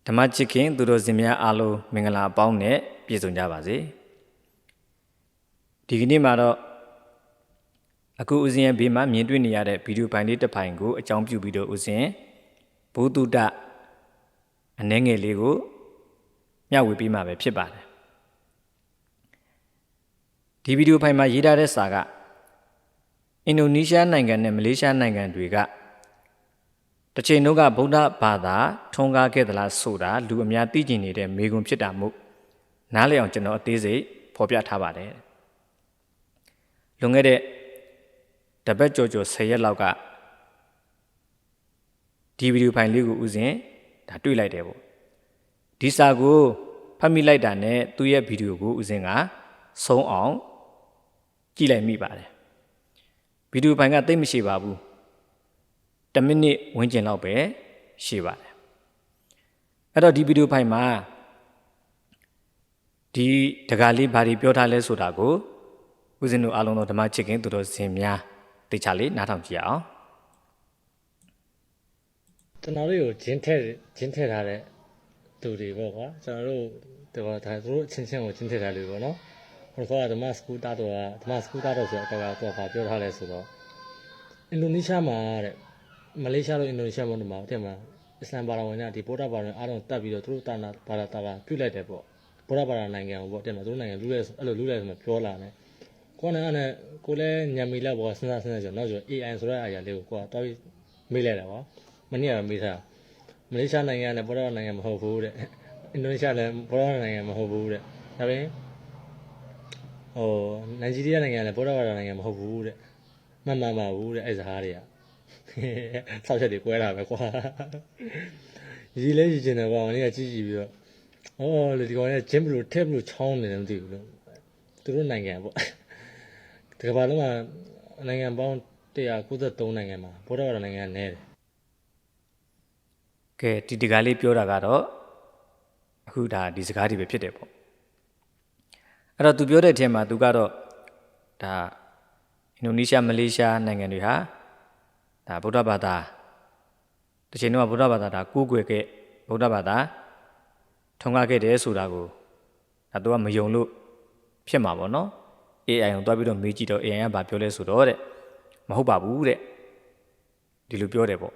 ဓမ္မချစ်ခင်သူတော်စင်များအားလုံးမင်္ဂလာအပေါင်းနဲ့ပြည့်စုံကြပါစေဒီကနေ့မှာတော့အခုဦးဇင်းရဲ့ဘေးမှာမြင်တွေ့နေရတဲ့ဗီဒီယိုဖိုင်လေးတစ်ဖိုင်ကိုအကြောင်းပြုပြီးတော့ဦးဇင်းဘုဒ္ဓတအနှဲငယ်လေးကိုမျှဝေပေးမှာပဲဖြစ်ပါတယ်ဒီဗီဒီယိုဖိုင်မှာရေးထားတဲ့စာကအင်ဒိုနီးရှားနိုင်ငံနဲ့မလေးရှားနိုင်ငံတွေကတစ်ချိန်လုံးကဗုဒ္ဓဘာသာထွန်းကားခဲ့သလားဆိုတာလူအများသိကျင်နေတဲ့မေးခွန်းဖြစ်တာမို့နားလည်အောင်ကျွန်တော်အသေးစိတ်ဖော်ပြထားပါတယ်လွန်ခဲ့တဲ့တပတ်ကျော်10ရက်လောက်ကဒီဗီဒီယိုဖိုင်လေးကိုဦးဇင်းဒါတွေ့လိုက်တယ်ပေါ့ဒီစာကိုဖတ်မိလိုက်တာနဲ့သူ့ရဲ့ဗီဒီယိုကိုဦးဇင်းကဆုံးအောင်ကြည့်လိုက်မိပါတယ်ဗီဒီယိုဖိုင်ကသိပ်မရှိပါဘူး10မိနစ်ဝန်းကျင်လောက်ပဲရှိပါတယ်အဲ့တော့ဒီဗီဒီယိုဖိုင်မှာဒီတကားလေးဘာတွေပြောထားလဲဆိုတာကိုဦးဇင်းတို့အားလုံးသောဓမ္မချစ်ခင်သူတော်စင်များသိချလေးနားထောင်ကြည့်အောင်ကျွန်တော်တို့ကိုဂျင်းထည့်ထားတဲ့သူတွေပေါ့ကွာကျွန်တော်တို့ဒါသူတို့အချင်းချင်းကိုဂျင်းထည့်ထားလို့ပေါ့နော်ဟိုကဓမ္မစကူတာတော့ဓမ္မစကူတာတော့ဆိုတော့သူကဘာပြောထားလဲဆိုတော့အင်ဒိုနီးရှားမှာတဲ့မလေးရှားတို့အင်ဒိုနီးရှားမှာတဲ့မှာအစ္စလမ်ဘာသာဝင်ကဒီဗုဒ္ဓဘာသာအားလုံးတတ်ပြီးတော့သူတို့တာနာဘာသာပြုတ်လိုက်တယ်ပေါ့ဗုဒ္ဓဘာသာနိုင်ငံကိုပေါ့တဲ့မှာသူတို့နိုင်ငံလူလဲအဲ့လိုလူလဲဆိုမှပြောလာတယ်ကိုနဲ့ကိုလည်းညံမီလက်ပေါ့စဉ်းစားကြနောက်ကျ AI ဆိုတဲ့အရာလေးကိုကိုကတွားပြီးမေးလိုက်တာပေါ့မနေ့ကမေးထားမလေးရှားနိုင်ငံနဲ့ဗုဒ္ဓဘာသာနိုင်ငံမဟုတ်ဘူးတဲ့အင်ဒိုနီးရှားလည်းဗုဒ္ဓဘာသာနိုင်ငံမဟုတ်ဘူးတဲ့ဒါပေမဲ့နိုင်ဂျီးရီးယားနိုင်ငံလည်းဗုဒ္ဓဘာသာနိုင်ငံမဟုတ်ဘူးတဲ့မှန်ပါဘူးတဲ့အဲ့စကားတွေကဆောက်ချက်တွေကွဲတာပဲကွာရီလဲရီကျင်တယ်ကွာမနေ့ကကြည့်ပြီးတော့လေဒီကောင်ကဂျင်းဘလို့ထက်ဘလို့ချောင်းနေတယ်မသိဘူးလို့သူတို့နိုင်ငံပေါ့ဒီကဘာလုံးကနိုင်ငံပေါင်း193နိုင်ငံမှာဗုဒ္ဓဘာသာနိုင်ငံကနဲတယ်ကဲဒီတကားလေးပြောတာကတော့အခုဒါဒီစကားတွေပဲဖြစ်တယ်ပေါ့အဲ့တော့သူပြောတဲ့အထက်မှာသူကတော့ဒါအင်ဒိုနီးရှားမလေးရှားနိုင်ငံတွေဟာဒါဗုဒ္ဓဘာသာတစ်ချိန်တော့ဗုဒ္ဓဘာသာဒါကိုးကွယ်ခဲ့ဗုဒ္ဓဘာသာထွန်းကားခဲ့တယ်ဆိုတာကိုဒါသူကမယုံလို့ဖြစ်မှာပေါ့နော် AI ကိုတွားပြီးတော့မေးကြည့်တော့ AI ကဘာပြောလဲဆိုတော့တဲ့မဟုတ်ပါဘူးတဲ့ဒီလိုပြောတယ်ပေါ့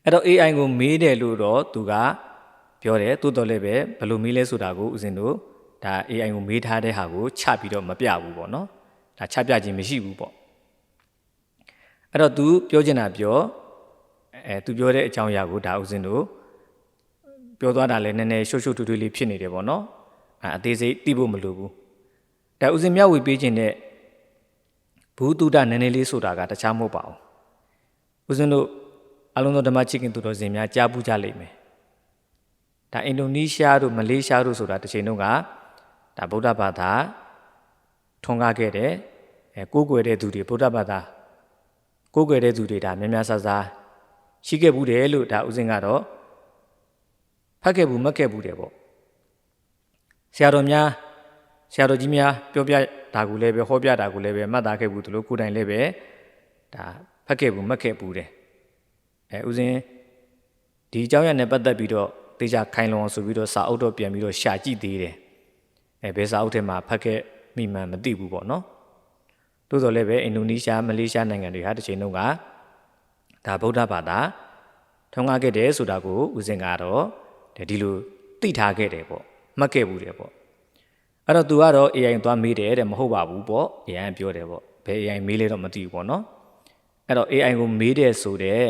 အဲ့တော့ AI ကိုမေးတယ်လို့တော့သူကပြောတယ်တိုးတော်လည်းပဲဘယ်လိုမေးလဲဆိုတာကိုဦးဇင်းတို့ဒါ AI ကိုမေးထားတဲ့ဟာကိုချပြီးတော့မပြဘူးပေါ့နော်ဒါချပြခြင်းမရှိဘူးပေါ့အဲ့တော့သူပြောချင်တာပြောသူပြောတဲ့အကြောင်းအရာကိုဒါဦးဇင်းတို့ပြောသွားတာလည်းနည်းနည်းရှုပ်ထွေးလေးဖြစ်နေတယ်ပေါ့နော်အသေးစိတ်သိဖို့မလိုဘူးဒါဦးဇင်းမျှဝေပေးခြင်းတဲ့ဘူတုဒ္ဒနည်းနည်းလေးဆိုတာကတခြားမဟုတ်ပါဘူးဦးဇင်းတို့အလုံးစုံဓမ္မချစ်ခင်သူတော်စင်များကြားပူးကြလိမ့်မယ်ဒါအင်ဒိုနီးရှားတို့မလေးရှားတို့ဆိုတာတစ်ချိန်လုံးကဒါဗုဒ္ဓဘာသာထွန်းကားခဲ့တဲ့ကိုးကွယ်တဲ့သူတွေဗုဒ္ဓဘာသာကိုးကွယ်တဲ့သူတွေဒါများများဆဆရှိခဲ့ဘူးတယ်လို့ဒါဦးဇင်းကတော့ဖတ်ခဲ့ဘူးမှတ်ခဲ့ဘူးတယ်ပေါ့ဆရာတော်ကြီးများပြောပြတာကိုလည်းပဲဟောပြတာကိုလည်းပဲမှတ်သားခဲ့ဘူးသူတို့ကိုယ်တိုင်လည်းပဲဒါဖတ်ခဲ့ဘူးမှတ်ခဲ့ဘူးတယ်ဦးဇင်းဒီအကြောင်းအရာနဲ့ပတ်သက်ပြီးတော့တေချာခိုင်လုံအောင်ဆိုပြီးတော့စာအုပ်တော့ပြန်ပြီးတော့ရှာကြည့်သေးတယ်ဘယ်စာအုပ်ထဲမှာဖတ်ခဲ့မိမှန်မသိဘူးပေါ့နော်တိုးတော်လည်းပဲအင်ဒိုနီးရှားမလေးရှားနိုင်ငံတွေဟာတစ်ချိန်လုံးကဒါဗုဒ္ဓဘာသာထွန်းကားခဲ့တယ်ဆိုတာကိုဦးဇင်းကတော့ဒီလိုသိထားခဲ့တယ်ပေါ့မှတ်ခဲ့ဘူးတယ်ပေါ့အဲ့တော့သူကတော့ AI သွားမေးတယ်တဲ့မဟုတ်ပါဘူးပေါ့ AI ပြောတယ်ပေါ့ဘယ် AI မေးလဲတော့မသိဘူးပေါ့နော်အဲ့တော့ AI ကိုမေးတယ်ဆိုတဲ့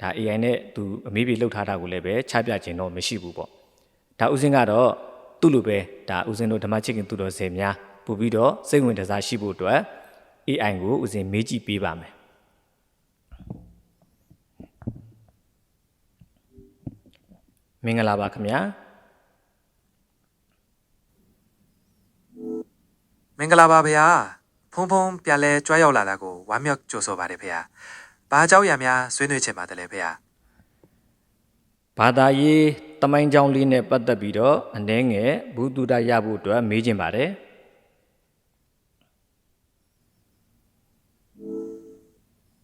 ဒါ AI နဲ့သူအမေးပြေလှုပ်ထားတာကိုလည်းပဲချပြခြင်းတော့မရှိဘူးပေါ့ဒါဦးဇင်းကတော့သူ့လိုပဲဒါဦးဇင်းတို့ဓမ္မချစ်ခင်သူတော်စင်များပို့ပြီးတော့စိတ်ဝင်စားရှိဖို့အတွက် AI ကိုဦးဇင်းမေးကြည့်ပေးပါမယ်မင်္ဂလာပါခင်ဗျာမင်္ဂလာပါဗျာဖုံဖုံပြန်လဲကြွားရောက်လာတာကိုဝမ်းမြောက်ကြိုဆိုပါတယ်ဖေ။ဘာเจ้าရံများဆွေးနွေးချင်ပါတယ်လေဖေ။ဘာသာရေးတမိုင်းကြောင်းလေးနဲ့ပတ်သက်ပြီးတော့အနည်းငယ်ဘုဒ္ဓတရဖို့အတွက်မေးချင်ပါတယ်။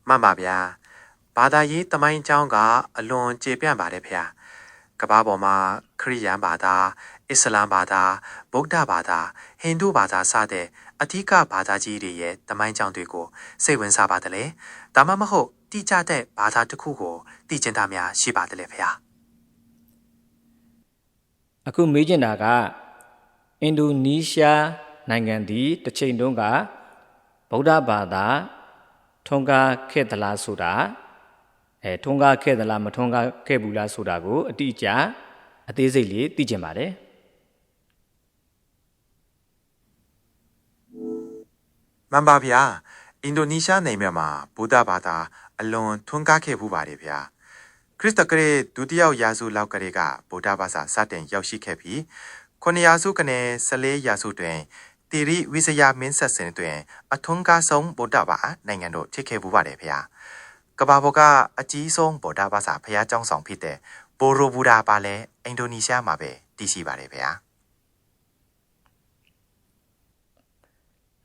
မှန်ပါဗျာ ဘာသာရေးတမိုင်းကြောင်းကအလွန်ကျေပြန့်ပါတယ်ဖေ။ကမ္ဘာပေါ်မှာခရစ်ယာန်ဘာသာ၊အစ္စလာမ်ဘာသာ၊ဗုဒ္ဓဘာသာ၊ဟိန္ဒူဘာသာစတဲ့အဓိကဘာသာကြီးတွေရဲ့တမိုင်းကြောင်းတွေကိုစိတ်ဝင်စားပါတယ်လေ။ဒါမှမဟုတ်တိကျတဲ့ဘာသာတစ်ခုကိုသိကျင်တာများရှိပါတယ်လေဖေ။ အခုမေးချင်တာကအင်ဒိုနီးရှားနိုင်ငံသည်တစ်ချိန်တုန်းကဗုဒ္ဓဘာသာထွန်းကားခဲ့သလားဆိုတာထွန်းကားခဲ့သလားမထွန်းကားခဲ့ဘူးလားဆိုတာကိုအတိအကျအသေးစိတ်လေးသိချင်ပါတယ် မှန်ပါဗျာအင်ဒိုနီးရှားနိုင်ငံမှာဗုဒ္ဓဘာသာအလွန်ထွန်းကားခဲ့မှုပါတယ်ဗျာခရစ်စတကရေဒုတိယရာစုလောက်ကလေးကဗုဒ္ဓဘာသာစတင်ရောက်ရှိခဲ့ပြီး9ရာစုကနေ14ရာစုတွင်တီရိဝိဇယမင်းဆက်စင်တွင်အထွန်းကားဆုံးဗုဒ္ဓဘာသာနိုင်ငံတို့ဖြစ်ခဲ့မှုပါတယ်ဗျာကမ္ဘာပေါ်ကအကြီးဆုံးဗုဒ္ဓဘာသာဖျားကျောင်းဆောင်ဖြစ်တဲ့ဘိုရိုဘူဒါပါလဲအင်ဒိုနီးရှားမှာပဲတည်ရှိပါတယ်ဗျာ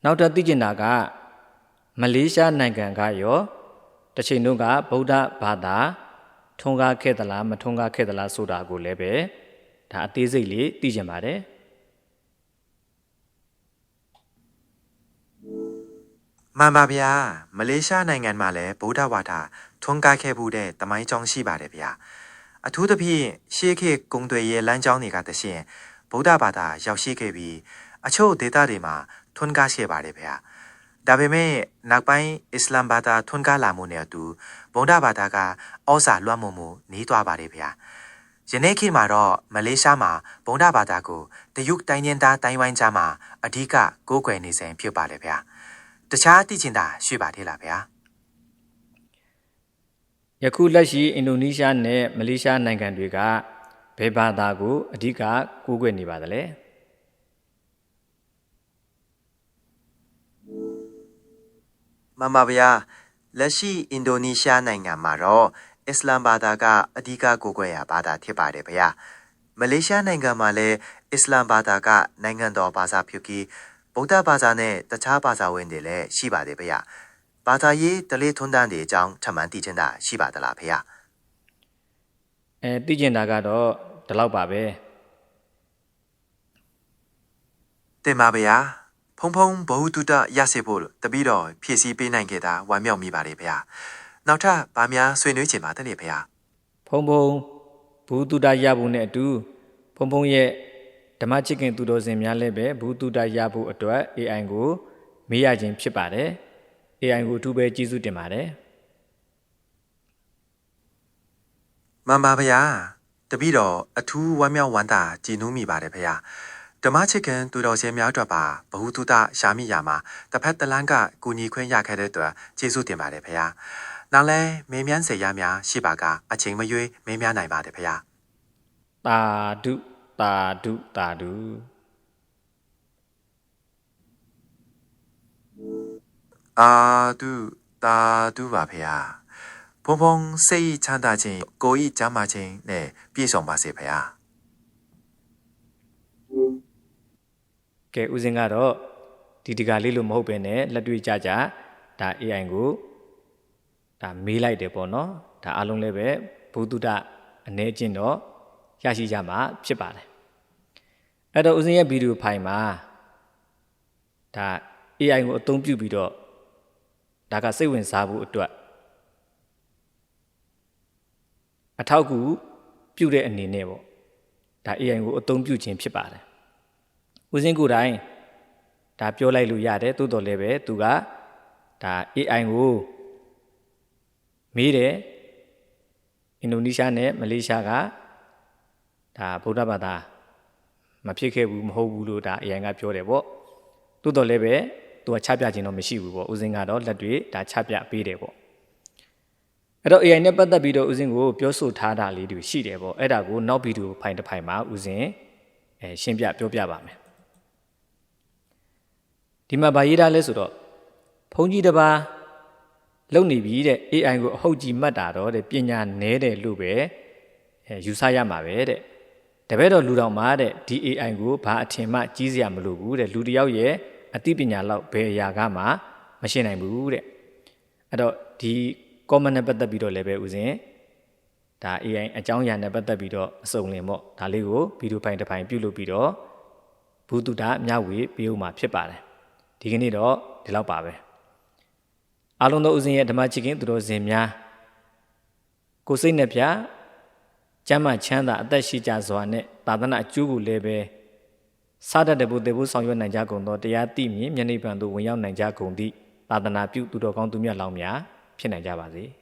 နောက်ထပ်သိချင်တာကမလေးရှားနိုင်ငံကရောတစ်ချိန်တုန်းကဗုဒ္ဓဘာသာထွန်းကားခဲ့သလားမထွန်းကားခဲ့သလားဆိုတာကိုလည်းပဲဒါအသေးစိတ်လေးသိချင်ပါတယ် မှန်ပါဗျာမလေးရှားနိုင်ငံမှာလည်းဗုဒ္ဓဘာသာထွန်းကားခဲ့မှုတဲ့တမိုင်းကြောင်းရှိပါတယ်ဗျာအထူးသဖြင့်ရှေးခေတ်ဂုံတွေရဲ့လမ်းကြောင်းတွေကတရှင်ဗုဒ္ဓဘာသာရောက်ရှိခဲ့ပြီးအချို့ဒေသတွေမှာထွန်းကားခဲ့ပါတယ်ဗျာဒါပေမဲ့နောက်ပိုင်းအစ္စလာမ်ဘာသာထွန်းကားလာမှုနဲ့အတူဗုဒ္ဓဘာသာကဩဇာလွှမ်းမိုးမှုနေသွားပါတယ်ဗျာယနေ့ခေတ်မှာတော့မလေးရှားမှာဗုဒ္ဓဘာသာကိုတရုတ်တိုင်းရင်းသားတိုင်းဝိုင်းကြားမှာအဓိကကိုးကွယ်နေစဉ်ဖြစ်ပါတယ်ဗျာတခြားသိချင်တာရှိပါသေးလားဗျာ ယခုလက်ရှိအင်ဒိုနီးရှားနဲ့မလေးရှားနိုင်ငံတွေကဘယ်ဘာသာကိုအဓိကကိုးကွယ်နေပါသလဲ မှန်ပါဗျာလက်ရှိအင်ဒိုနီးရှားနိုင်ငံမှာတော့အစ္စလာမ်ဘာသာကအဓိကကိုးကွယ်ရာဘာသာဖြစ်ပါတယ်ဗျာမလေးရှားနိုင်ငံမှာလည်းအစ္စလာမ်ဘာသာကနိုင်ငံတော်ဘာသာဖြစ်ပြီးဗုဒ္ဓဘာသာနဲ့တခြားဘာသာဝင်တွေလည်းရှိပါတယ်ဗျာဘာသာရေးတလေးထွန်းတန်းတွေအကြောင်းထပ်မံသိချင်တာရှိပါသလားဗျာ သိချင်တာကတော့ဒီလောက်ပါပဲ တင်ပါဗျာဖုံဖုံဘဝတုတရစေဖို့တပည့်တော်ဖြည့်ဆည်းပေးနိုင်ခဲ့တာဝမ်းမြောက်မိပါတယ်ဗျာနောက်ထပ်ဗာများဆွေးနွေးချင်ပါတယ်လေဗျာ ဖုံဖုံဘူးတုတရဖို့နဲ့အတူဖုံဖုံရဲ့ဓမ္မချစ်ခင်သူတော်စင်များလည်းပဲဘူးတုတရဖို့အတွက် AI ကိုမေးရခြင်းဖြစ်ပါတယ် AI ကိုအထူးပဲကျေးဇူးတင်ပါတယ် မှန်ပါဗျာတပည့်တော်အထူးဝမ်းမြောက်ဝမ်းသာကြည်နူးမိပါတယ်ဗျာဓမ္မချစ်ခင်သူတော်စင်များအတွက်ပါဘဟုတုတရှာမိရာမှာတစ်ဖက်တစ်လမ်းကကူညီခွင့်ရခဲ့တဲ့အတွက်ကျေးဇူးတင်ပါတယ်ဗျာနောက်လဲမေးမြန်းစေရများရှိပါကအချိန်မရွေးမေးမြန်းနိုင်ပါတယ်ဗျာ တာဒုတာဒုတာဒု အာတုတာတုပါဗျာဖုံဖုံစိတ်ချမ်းသာခြင်းကိုယ်ဤကျမ်းမာခြင်းနဲ့ပြည့်စုံပါစေဗျာ ကဲဦးစင်ကတော့ဒီတကာလေးလို့မဟုတ်ပဲနဲ့လက်တွေ့ကြကြဒါ AI ကိုဒါမေးလိုက်တယ်ပေါ့နော်ဒါအားလုံးလည်းပဲဘုဒ္ဓအနေချင်းတော့ရရှိကြမှာဖြစ်ပါတယ်အဲ့တော့ဦးစင်ရဲ့ဗီဒီယိုဖိုင်မှာဒါ AI ကိုအသုံးပြုပြီးတော့ဒါကစိတ်ဝင်စားဖို့အတွက်အထောက်အကူပြုတဲ့အနေနဲ့ပေါ့ဒါ AI ကိုအသုံးပြုခြင်းဖြစ်ပါတယ်ဦးစင်းကိုယ်တိုင်ဒါပြောလိုက်လို့ရတယ်တိုးတော်လည်းပဲသူကဒါ AI ကိုမေးတယ်အင်ဒိုနီးရှားနဲ့မလေးရှားကဒါဗုဒ္ဓဘာသာမဖြစ်ခဲ့ဘူးမဟုတ်ဘူးလို့ဒါ AI ကပြောတယ်ပေါ့တိုးတော်လည်းပဲသူကချပြခြင်းတော့မရှိဘူးပေါ့ဦးစင်းကတော့လက်တွေဒါချပြပေးတယ်ပေါ့အဲ့တော့ AI နဲ့ပတ်သက်ပြီးတော့ဦးစင်းကိုပြောဆိုထားတာလေးတွေရှိတယ်ပေါ့အဲ့ဒါကိုနောက်ဗီဒီယိုဖိုင်တစ်ဖိုင်မှာဦးစင်းရှင်းပြပြောပြပါမယ်ဒီမှာဗာရေးထားလဲဆိုတော့ဘုန်းကြီးတစ်ပါးလုံနေပြီတဲ့ AI ကိုအဟုတ်ကြီးမှတ်တာတော့တဲ့ပညာနဲတယ်လို့ပဲယူဆရမှာပဲတဲ့တပည့်တော်လူတော်မှာတဲ့ဒီ AI ကိုဘာအထင်မှကြီးစရာမလိုဘူးတဲ့လူတစ်ယောက်ရဲ့အသိပညာလောက်ဘယ်အရာကမှမရှင်းနိုင်ဘူးတဲ့အဲ့တော့ဒီ comment နဲ့ပတ်သက်ပြီးတော့လည်းပဲဥစဉ်ဒါ AI အကြောင်းအရာနဲ့ပတ်သက်ပြီးတော့အစုံလင်ပေါ့ဒါလေးကိုဗီဒီယိုဖိုင်တစ်ဖိုင်ပြုလုပ်ပြီးတော့ဘုသူတာမျှဝေပေးဦးမှာဖြစ်ပါတယ်ဒီကနေ့တော့ဒီလောက်ပါပဲအားလုံးသောဥစဉ်ရဲ့ဓမ္မချစ်ခင်သူတော်စင်များကိုစိတ်နှပြကျမ်းမာချမ်းသာအသက်ရှိကြစွာနဲ့သာသနာအကျိုးကိုလည်းပဲစားတတ်တဲ့ဘုသေဖို့ဆောင်ရွက်နိုင်ကြကုန်သောတရားသိမြင်မျက်နှိပ်ပံသို့ဝင်ရောက်နိုင်ကြကုန်သည့်သာသနာပြုသူတော်ကောင်းသူမြတ်လောင်းများဖြစ်နိုင်ကြပါစေ။